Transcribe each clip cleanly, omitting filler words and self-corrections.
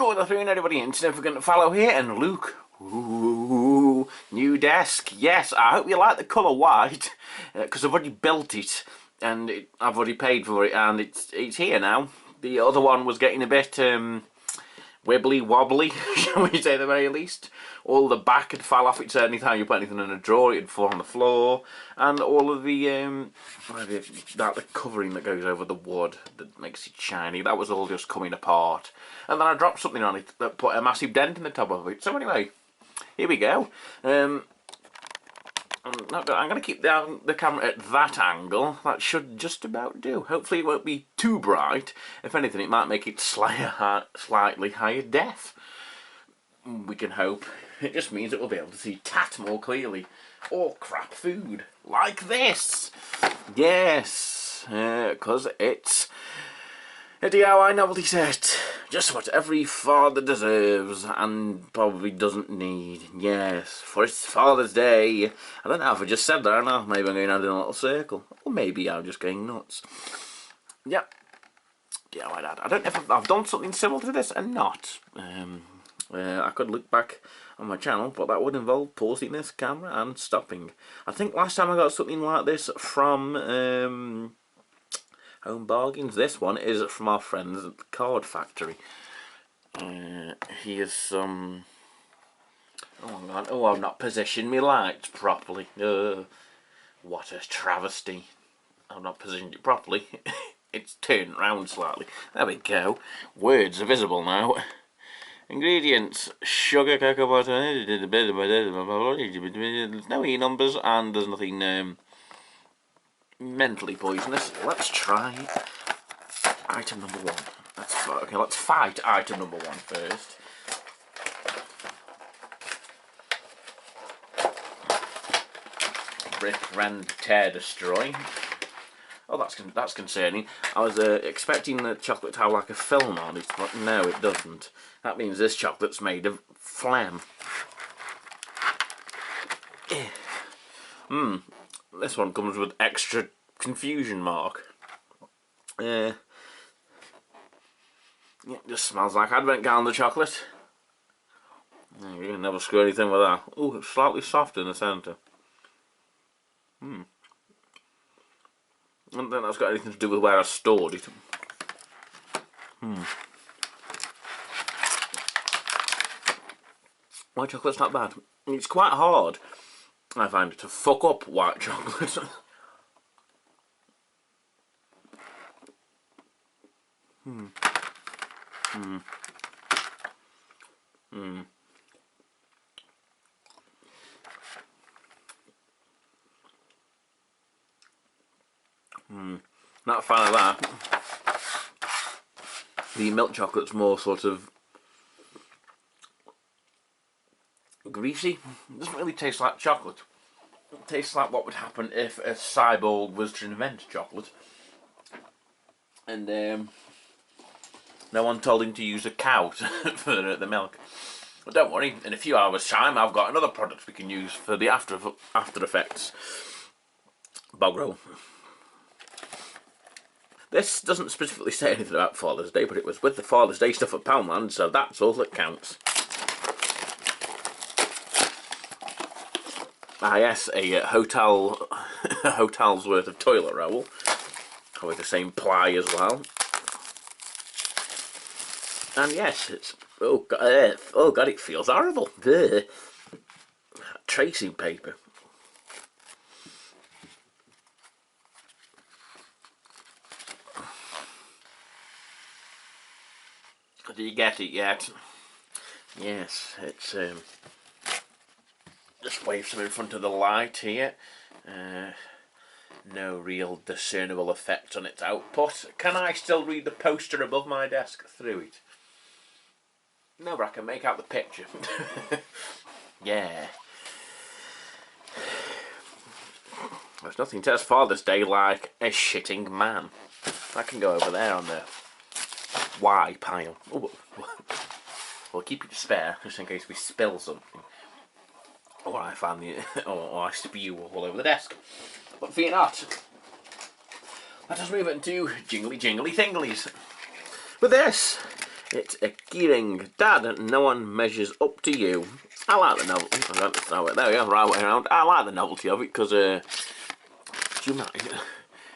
Good afternoon, everybody. Insignificant Fellow here, and Luke. Ooh, new desk. Yes, I hope you like the colour white, because I've already built it, and I've already paid for it, and it's here now. The other one was getting a bit wibbly wobbly, shall we say, at the very least. All the back had fell off it, so anytime you put anything in a drawer, it'd fall on the floor, and all of the the covering that goes over the wood that makes it shiny, that was all just coming apart. And then I dropped something on it that put a massive dent in the top of it. So anyway, here we go. I'm going to keep the camera at that angle. That should just about do. Hopefully it won't be too bright. If anything, it might make it slightly higher def. We can hope. It just means that we'll be able to see tat more clearly. Or crap food. Like this. Yes. Because it's a DIY novelty set. Just what every father deserves and probably doesn't need. Yes, for it's Father's Day. I don't know if I just said that or not. Maybe I'm going around in a little circle. Or maybe I'm just going nuts. Yep. Yeah, like that. I don't know if I've done something similar to this or not. I could look back on my channel, but that would involve pausing this camera and stopping. I think last time I got something like this from Home Bargains. This one is from our friends at the Card Factory. Here's some... Oh god, oh, I've not positioned my lights properly. What a travesty. I've not positioned it properly. It's turned round slightly. There we go. Words are visible now. Ingredients: sugar, cocoa butter, there's no E numbers, and there's nothing mentally poisonous. Let's try item number one. Let's fight item number one first. Rip, rend, tear, destroy. Oh, that's concerning. I was expecting the chocolate to have like a film on it, but no, it doesn't. That means this chocolate's made of phlegm. This one comes with extra confusion mark. Yeah, it just smells like advent calendar chocolate. You can never screw anything with that. Oh, it's slightly soft in the centre. I don't think that's got anything to do with where I stored it. White chocolate's not bad. It's quite hard, I find, to fuck up white chocolate. Not a fan of that. The milk chocolate's more sort of greasy. It doesn't really taste like chocolate. It tastes like what would happen if a cyborg was to invent chocolate. And no one told him to use a cow for the milk. But don't worry, in a few hours' time I've got another product we can use for the after effects. Bog roll. This doesn't specifically say anything about Father's Day, but it was with the Father's Day stuff at Poundland, so that's all that counts. Ah yes, a hotel's worth of toilet roll, with the same ply as well. And yes, it's oh god, it feels horrible. Ugh. Tracing paper. Do you get it yet? Yes, it's just wave some in front of the light here. No real discernible effect on its output. Can I still read the poster above my desk through it? No, but I can make out the picture. Yeah. There's nothing says Father's Day like a shitting man. I can go over there on the Y pile. Ooh. We'll keep it spare just in case we spill something, or I find or I spew all over the desk. But fear not. Let us move into jingly jingley thinglies. With this, It's a keyring. Dad, no one measures up to you. I like the novelty. There we go, right way around. I like the novelty of it because, do you mind?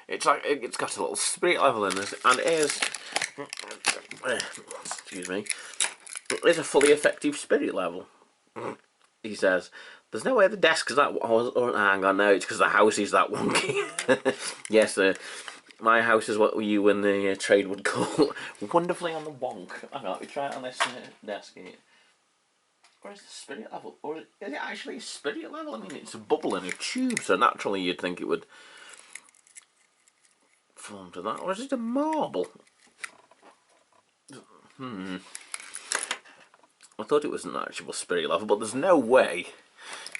It's like it's got a little spirit level in this, and it is. Excuse me. It's a fully effective spirit level. He says, "There's no way the desk is that." Hang on, no, it's because the house is that wonky. Yes, my house is what you and the trade would call wonderfully on the wonk. Hang on, let me try it on this desk here. Or is the spirit level? Or is it actually a spirit level? I mean, it's a bubble in a tube, so naturally you'd think it would form to that. Or is it a marble? I thought it was an actual spirit level, but there's no way.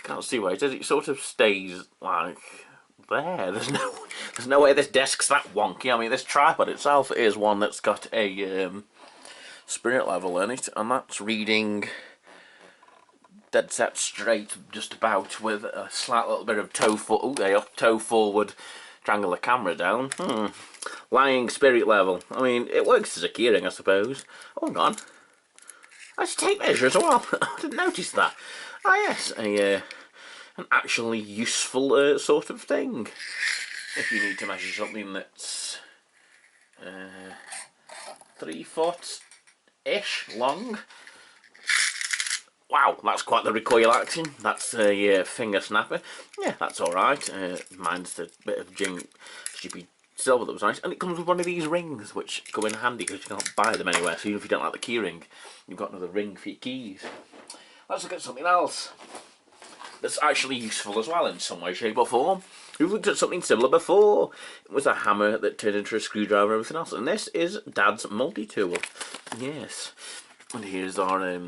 Can't see why it is. It sort of stays like there. There's no way this desk's that wonky. I mean, this tripod itself is one that's got a spirit level in it, and that's reading dead set straight, just about, with a slight little bit of toe forward, triangle the camera down. Lying spirit level. I mean, it works as a keyring, I suppose. Oh, hang on. That's a tape measure as well. I didn't notice that. Ah, yes, an actually useful sort of thing. If you need to measure something that's 3 foot-ish long. Wow, that's quite the recoil action. That's a finger snapper. Yeah, that's alright. Mine's a bit of stupid silver that was nice. And it comes with one of these rings, which come in handy because you can't buy them anywhere. So even if you don't like the key ring, you've got another ring for your keys. Let's look at something else that's actually useful as well in some way, shape or form. We've looked at something similar before. It was a hammer that turned into a screwdriver and everything else. And this is Dad's multi-tool. Yes. And here's our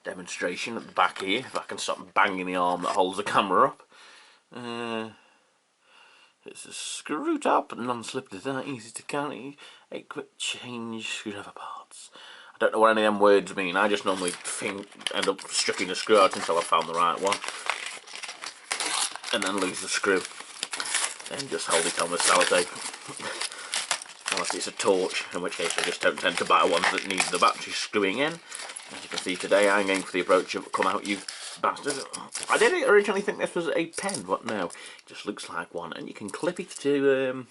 demonstration at the back here. If I can stop banging the arm that holds the camera up. It's a screw top, non-slip design, easy to carry, 8 quick change screwdriver parts. I don't know what any of them words mean. I just normally end up stripping the screw out until I found the right one, and then lose the screw. Then just hold it on with sellotape. Unless it's a torch, in which case I just don't tend to buy ones that need the battery screwing in. As you can see today, I'm going for the approach of "come out, you bastard." I did originally think this was a pen, but no, it just looks like one, and you can clip it to.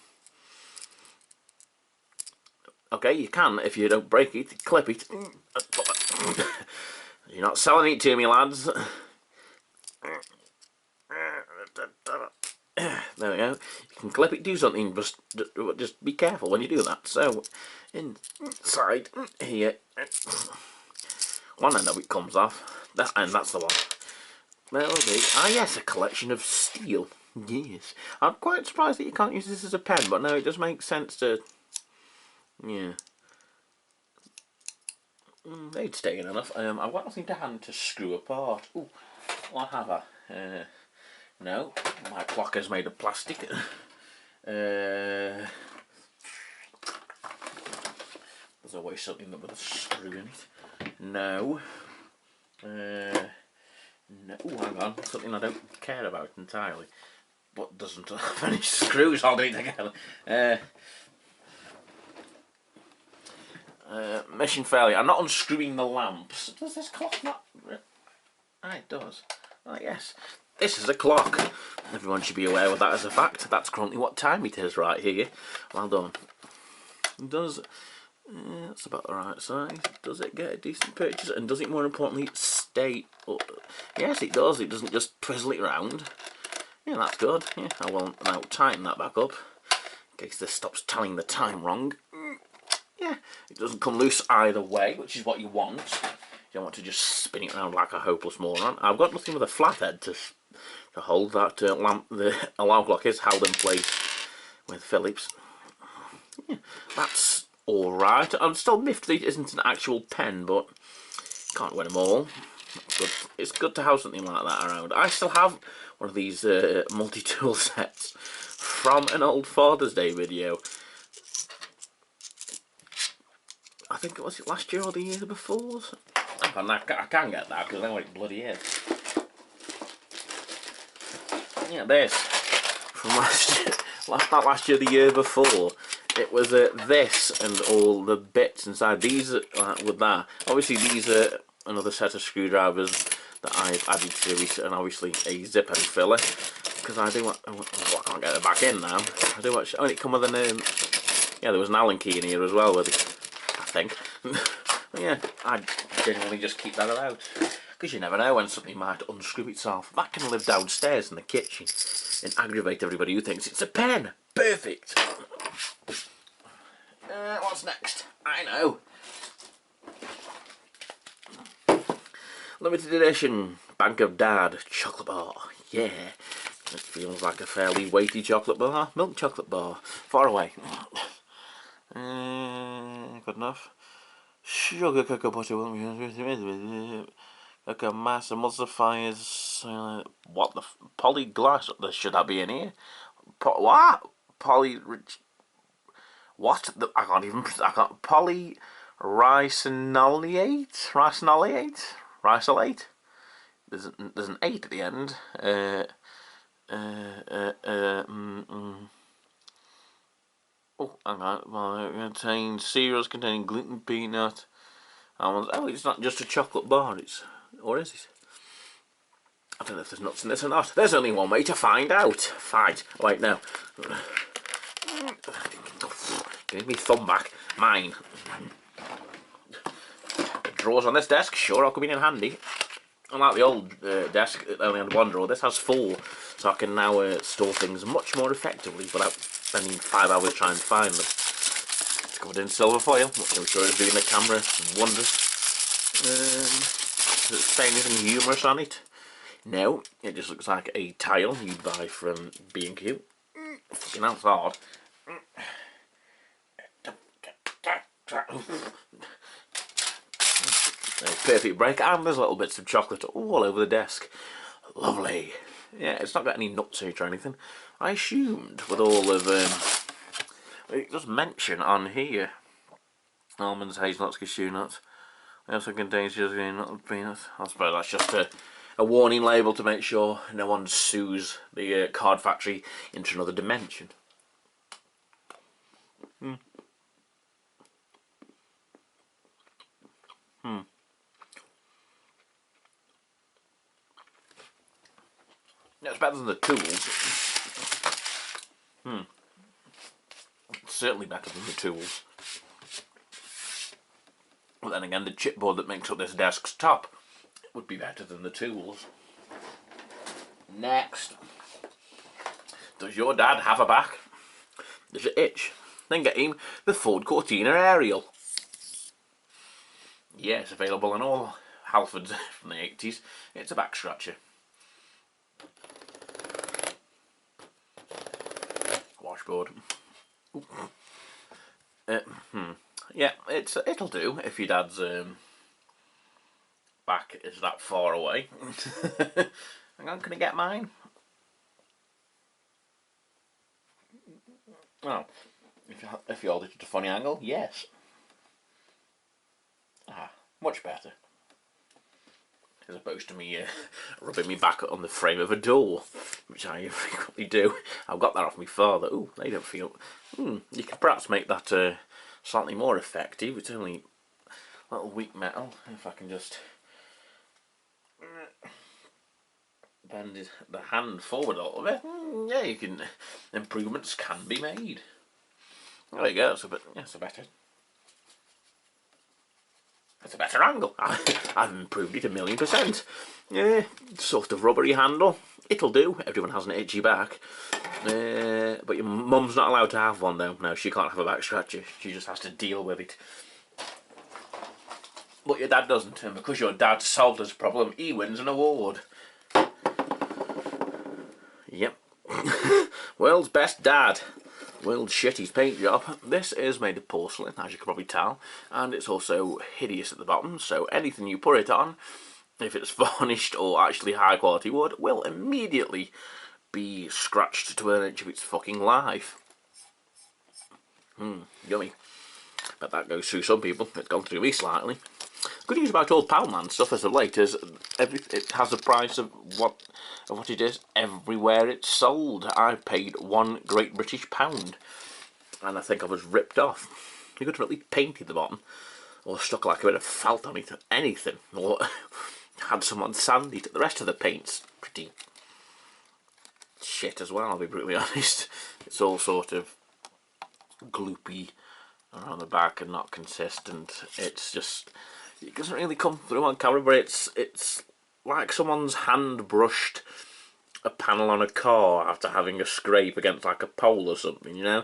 Okay, you can if you don't break it. Clip it. You're not selling it to me, lads. There we go. You can clip it, do something, just be careful when you do that. So, inside here, one end of it comes off, and that's the one. There'll be, yes, a collection of steel. Yes. I'm quite surprised that you can't use this as a pen, but no, it does make sense to, yeah. They'd stay in enough. I've got nothing to hand to screw apart. Ooh, what have I? No, my clock is made of plastic. There's always something with a screw in it. No. No. Ooh, hang on. Something I don't care about entirely, but doesn't have any screws holding it together. Mission failure. I'm not unscrewing the lamps. Does this clock not? It does. Oh, yes. This is a clock. Everyone should be aware of that as a fact. That's currently what time it is right here. Well done. It does. That's about the right size. Does it get a decent purchase? And does it, more importantly, stay up? Yes, it does. It doesn't just twizzle it round. Yeah, that's good. Yeah, I will now tighten that back up in case this stops telling the time wrong. Yeah, it doesn't come loose either way, which is what you want. You don't want to just spin it around like a hopeless moron. I've got nothing with a flathead to hold that lamp. The alarm clock is held in place with Phillips. Yeah, that's alright. I'm still miffed that it isn't an actual pen, but can't win them all. That's good. It's good to have something like that around. I still have one of these multi-tool sets from an old Father's Day video. I think it was last year or the year before. I can't get that because I know what it bloody is. Yeah, this from last year, not last year, the year before. It was this and all the bits inside. These with that. Obviously, these are another set of screwdrivers that I've added to it, and obviously a zip and filler because I do want. Oh, I can't get it back in now. I do want. Oh, it come with an yeah, there was an Allen key in here as well with it, I think. But yeah, I genuinely just keep that about because you never know when something might unscrew itself. That can live downstairs in the kitchen and aggravate everybody who thinks it's a pen. Perfect. What's next? I know. Limited edition Bank of Dad chocolate bar. Yeah. It feels like a fairly weighty chocolate bar. Milk chocolate bar. Far away. Good enough. Sugar cocoa butter. Cocoa mass emulsifiers. What the polyglass? Should that be in here? What? What? I can't even. I can't. Polyricinoleate? Ricinoleate? There's an 8 at the end. Oh, hang on. Well, it contains cereals containing gluten, peanut, almonds. Oh, it's not just a chocolate bar. Or is it? I don't know if there's nuts in this or not. There's only one way to find out. Fight. Wait, no. Give me thumb back. Mine. The drawers on this desk sure are coming in handy. Unlike the old desk, it only had one drawer. This has 4, so I can now store things much more effectively without spending 5 hours trying to find them. It's covered in silver foil, which I'm sure is doing the camera wonders. Does it say anything humorous on it? No, it just looks like a tile you'd buy from B&Q. Fucking hell, it's hard. Perfect break, and there's little bits of chocolate all over the desk. Lovely. Yeah, it's not got any nuts in it or anything. I assumed with all of it does mention on here almonds, hazelnuts, cashew nuts. It also contains just nut peanuts. I suppose that's just a warning label to make sure no one sues the card factory into another dimension. It's better than the tools. It's certainly better than the tools. But then again, the chipboard that makes up this desk's top would be better than the tools. Next. Does your dad have a back? Does it itch? Then get him the Ford Cortina Aerial. Yeah, it's available on all Halfords from the 80s. It's a back scratcher. Washboard. Yeah, it'll do if your dad's back is that far away. Hang on, can I get mine? Oh, if you hold it at a funny angle, yes. Ah, much better. As opposed to me rubbing me back on the frame of a door, which I frequently do. I've got that off my father. Ooh, they don't feel... you could perhaps make that slightly more effective. It's only a little weak metal. If I can just bend the hand forward a little bit. Yeah, you can... improvements can be made. There you go. That's a better... That's a better angle. I've improved it 1,000,000%. Yeah, sort of rubbery handle. It'll do. Everyone has an itchy back. But your mum's not allowed to have one though. No, she can't have a back scratcher. She just has to deal with it. But your dad doesn't. And because your dad solved this problem, he wins an award. Yep. World's best dad. World's shittiest paint job. This is made of porcelain, as you can probably tell, and it's also hideous at the bottom, so anything you put it on, if it's varnished or actually high quality wood, will immediately be scratched to an inch of its fucking life. Yummy. But that goes through some people. It's gone through me slightly. Good news about old Palman stuff as of late is it has the price of what it is everywhere it's sold. I paid £1 Great British pound. and I think I was ripped off. You could have at least painted the bottom, or stuck like a bit of felt on it, or anything, or had someone sand it. The rest of the paint's pretty shit as well, I'll be brutally honest. It's all sort of gloopy around the back and not consistent. It's just, it doesn't really come through on camera, but it's like someone's hand brushed a panel on a car after having a scrape against like a pole or something, you know?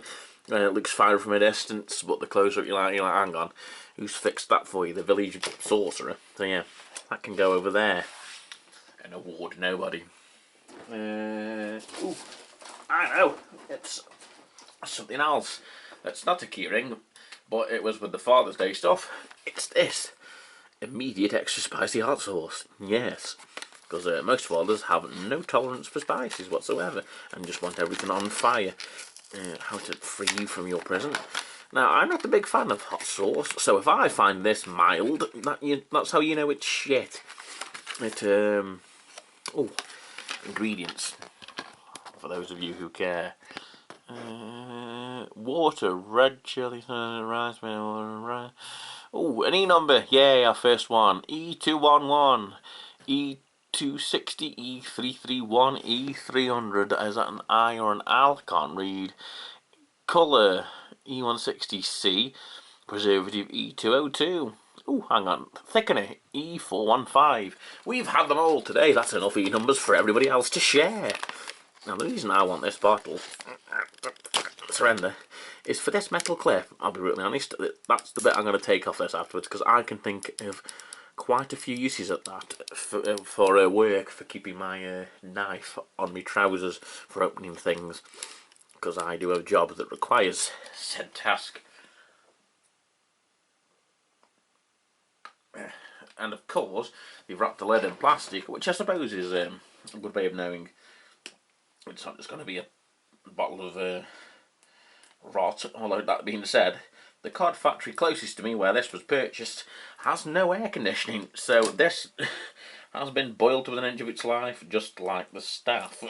And it looks fine from a distance, but the closer up you're like, hang on, who's fixed that for you? The village sorcerer. So yeah, that can go over there. An award, nobody. Ooh, I know, it's something else. It's not a keyring, but it was with the Father's Day stuff. It's this. Immediate extra spicy hot sauce. Yes. Because most fathers have no tolerance for spices whatsoever and just want everything on fire. How to free you from your prison. Now, I'm not a big fan of hot sauce, so if I find this mild, that's how you know it's shit. Oh, ingredients. For those of you who care. Water, red chili, rice, rice. Oh, an E number. Yay, our first one. E211. E260, E331, E300. Is that an I or an L? Can't read. Colour, E160C. Preservative, E202. Oh, hang on. Thickener, E415. We've had them all today. That's enough E numbers for everybody else to share. Now, the reason I want this bottle, surrender, is for this metal clip. I'll be really honest, that's the bit I'm going to take off this afterwards, because I can think of quite a few uses of that for work, for keeping my knife on my trousers, for opening things, because I do a job that requires said task. And of course, they've wrapped the lid in plastic, which I suppose is a good way of knowing it's not just going to be a bottle of rot. Although that being said, the cod factory closest to me where this was purchased has no air conditioning, so this has been boiled to within an inch of its life, just like the staff.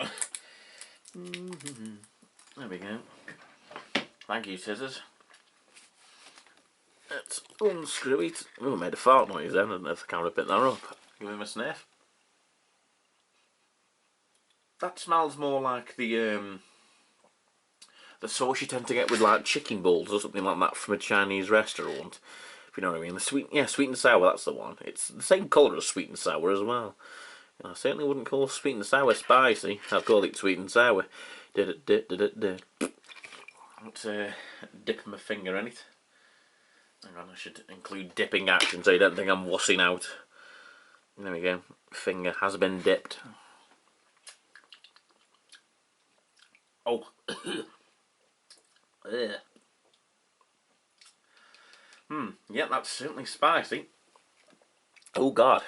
There we go. Thank you, scissors. Let's unscrew it. Oh, I made a fart noise then, and if the camera picked that up. Give him a sniff. That smells more like the sauce you tend to get with like chicken balls or something like that from a Chinese restaurant. If you know what I mean. The sweet and sour, that's the one. It's the same colour as sweet and sour as well. And I certainly wouldn't call sweet and sour spicy. I'd call it sweet and sour. Let's dip my finger in it. Hang on, I should include dipping action so you don't think I'm wussing out. There we go. Finger has been dipped. Oh. Yeah, that's certainly spicy. Oh God.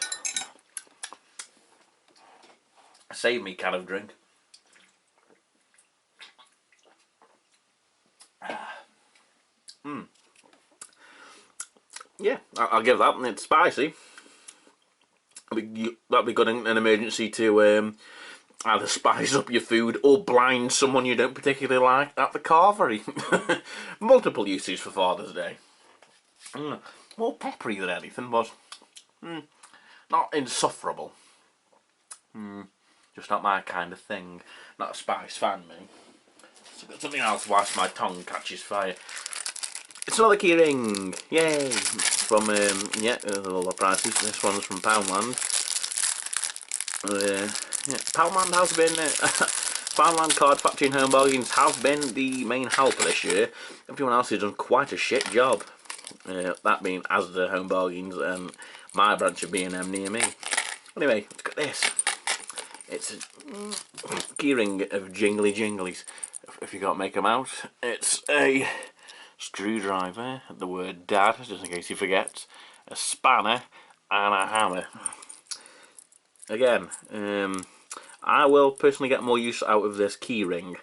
Save me, can of drink. Yeah, I'll give that. It's spicy. That'd be good in an emergency to either spice up your food or blind someone you don't particularly like at the carvery. Multiple uses for Father's Day. More peppery than anything, but not insufferable. Just not my kind of thing. Not a spice fan, me. So I've got something else whilst my tongue catches fire. It's another keyring! Yay! From, yeah, all the prices. This one's from Poundland. Yeah, Poundland has been, Poundland Card Factory and Home Bargains have been the main helper this year. Everyone else has done quite a shit job. That being Asda, Home Bargains, and my branch of B&M near me. Anyway, let's get this. It's a keyring of jingly jinglies, if you can't make them out. It's a screwdriver, the word dad, just in case you forget, a spanner, and a hammer. Again, I will personally get more use out of this keyring,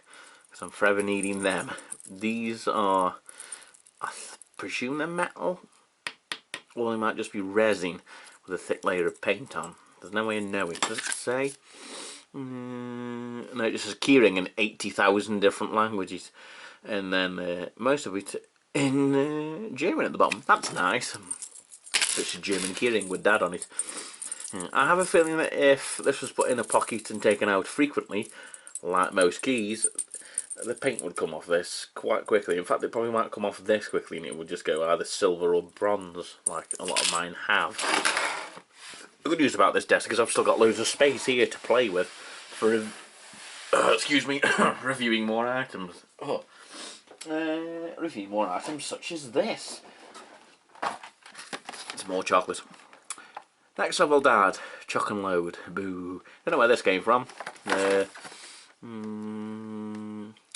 because I'm forever needing them. These are, I presume they're metal, or they might just be resin with a thick layer of paint on. There's no way of knowing. Does it say? No, it just says keyring in 80,000 different languages. and then most of it in German at the bottom. That's nice. It's a German keyring with Dad on it. I have a feeling that if this was put in a pocket and taken out frequently, like most keys, the paint would come off this quite quickly. In fact, it probably might come off this quickly and it would just go either silver or bronze, like a lot of mine have. The good news about this desk is I've still got loads of space here to play with for, excuse me, reviewing more items. Reviewing more items such as this. It's more chocolate. Next level, Dad. Chock and load. Boo. Don't know where this came from.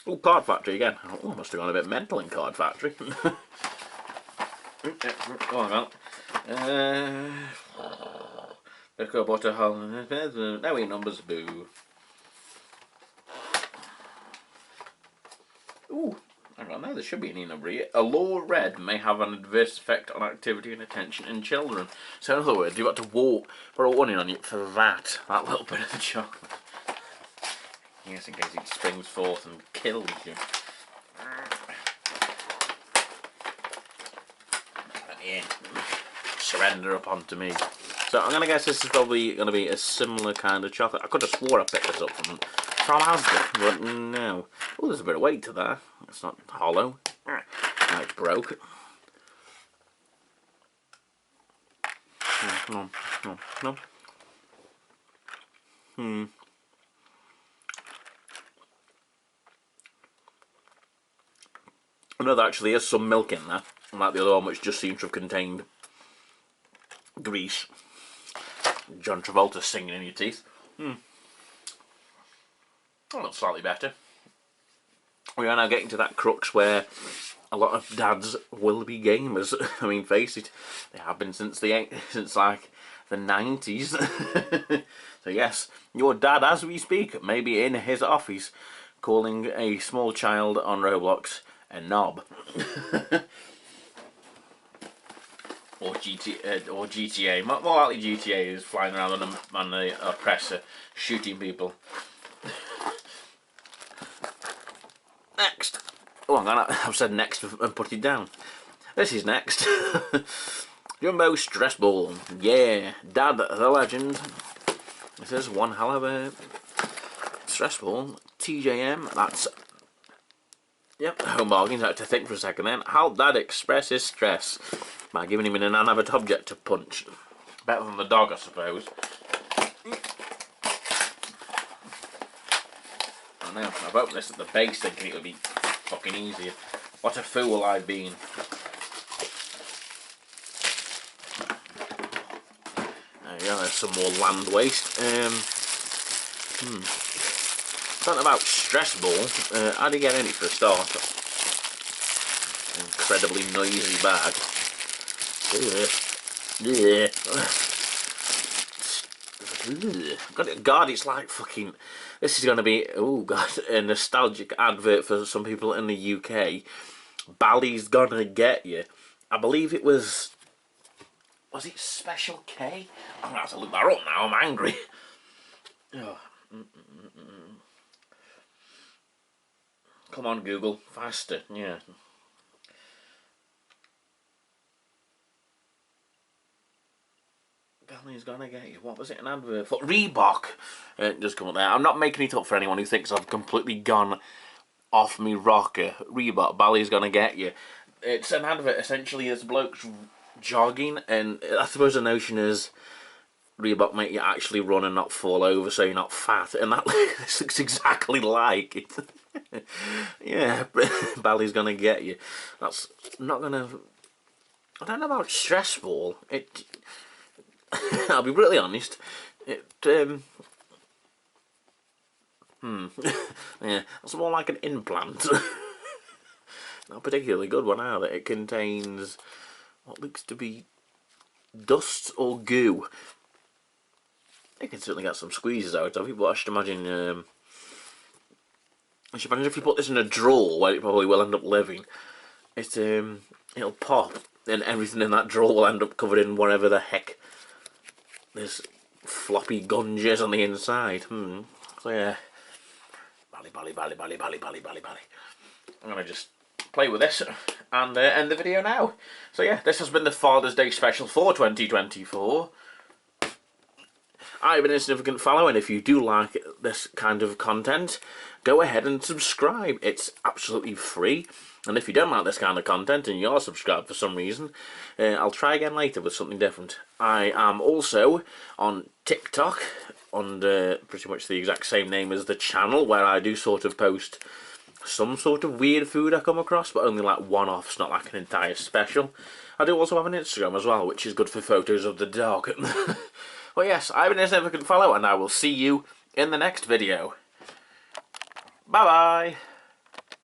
Oh, Card Factory again. Oh, must have gone a bit mental in Card Factory. Oh, hang on. Cocoa butter, no numbers. Boo. Ooh. Hang on, there should be an e-number here. A low red may have an adverse effect on activity and attention in children. So in other words, you've got to put a warning on you for that little bit of the chocolate. Yes, in case it springs forth and kills you. Yeah. Surrender up onto me. So I'm going to guess this is probably going to be a similar kind of chocolate. I could have swore I picked this up from Asda, but no. Oh, there's a bit of weight to that. It's not hollow. No, it's broke. No. I know there actually is some milk in there, unlike the other one which just seems to have contained grease. John Travolta singing in your teeth. Oh, that's slightly better. We are now getting to that crux where a lot of dads will be gamers. I mean, face it, they have been since like the 90s. So yes, your dad, as we speak, may be in his office calling a small child on Roblox a knob. Or GTA. More likely GTA is flying around on the oppressor, shooting people. Next. Oh, hang on, I've said next and put it down. This is next. Jumbo Stress Ball. Yeah, Dad the Legend. This is one hell of a stress ball. TJM, that's... Yep, home bargains. I had to think for a second then. How Dad express his stress by giving him an inanimate object to punch. Better than the dog, I suppose. I know, I've opened this at the base thinking it would be fucking easier. What a fool I've been. There you go, there's some more land waste. Something about stress ball. How do you get in it for a start? Incredibly noisy bag. God, it's like fucking... This is going to be, oh god, a nostalgic advert for some people in the UK. Bally's gonna get you. I believe it was it Special K? I'm gonna have to look that up now, I'm angry. Oh. Come on, Google, faster, yeah. Bally's gonna get you. What was it, an advert for? Reebok! Just come up there. I'm not making it up for anyone who thinks I've completely gone off me rocker. Reebok, Bally's gonna get you. It's an advert, essentially, as blokes jogging, and I suppose the notion is Reebok make you actually run and not fall over so you're not fat, and that this looks exactly like it. Yeah, Bally's gonna get you. That's not gonna... I don't know about stress ball. I'll be brutally honest. Yeah, that's more like an implant. Not a particularly good one either. It contains what looks to be dust or goo. You can certainly get some squeezes out of it, but I should imagine if you put this in a drawer where it probably will end up living, it'll pop and everything in that drawer will end up covered in whatever the heck this floppy gunge is on the inside. So yeah, bally. I'm going to just play with this and end the video now. So yeah, this has been the Father's Day special for 2024. I've been an insignificant fellow, and if you do like this kind of content, go ahead and subscribe. It's absolutely free. And if you don't like this kind of content and you're subscribed for some reason, I'll try again later with something different. I am also on TikTok under pretty much the exact same name as the channel, where I do sort of post some sort of weird food I come across, but only like one-offs, not like an entire special. I do also have an Instagram as well, which is good for photos of the dog. Well, yes, I've been an insignificant fellow, and I will see you in the next video. Bye-bye!